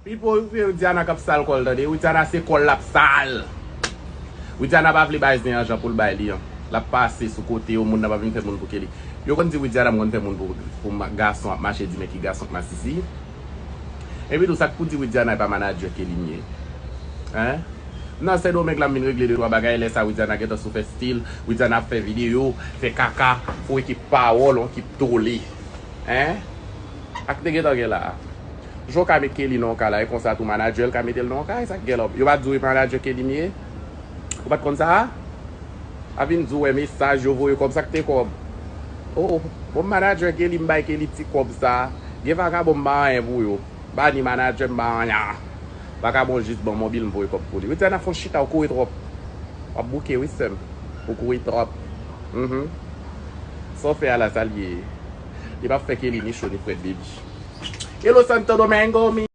People Widiana kap sal kol tade, Widiana se kol lap sal. Widiana pa vle bay znen anjan pou l bay li an. La passe sou kote yo moun nan pa vin fè moun pou ke li. Yo kon di Widiana moun fè moun pou garçon ap mache di men ki garçon ma sisi. E pi tout sak pou di Widiana pa manager ke li nye. Hein? Non, c'est do mec la min regle de trois bagay lè sa Widiana get sou fè stil, Widiana fè video, fè kaka, fò ekip parole, on ekip toli. Hein? Ak te get gen la. Jo ka met Kelly non ka la, e konsa tou manager ka metel non ka, e sak gel op. Yo bat djou manager Kelly miye? Yo bat kon sa? Avin djou message yo voye kom sak te kob. Oh, bon manager Kelly mbay Kelly ti kob sa. Ge vaka bon mba en vou yo. Ba ni manager mba anya. Vaka bon jist bon mobile mvoye kob pou li. Wite an a fon chita ou kowe trop. Wap bouke wisem. Ou kowe trop. So fe ala salye. Li pa fe Kelly ni show ni Fred baby. Hello Santo Domingo, mi.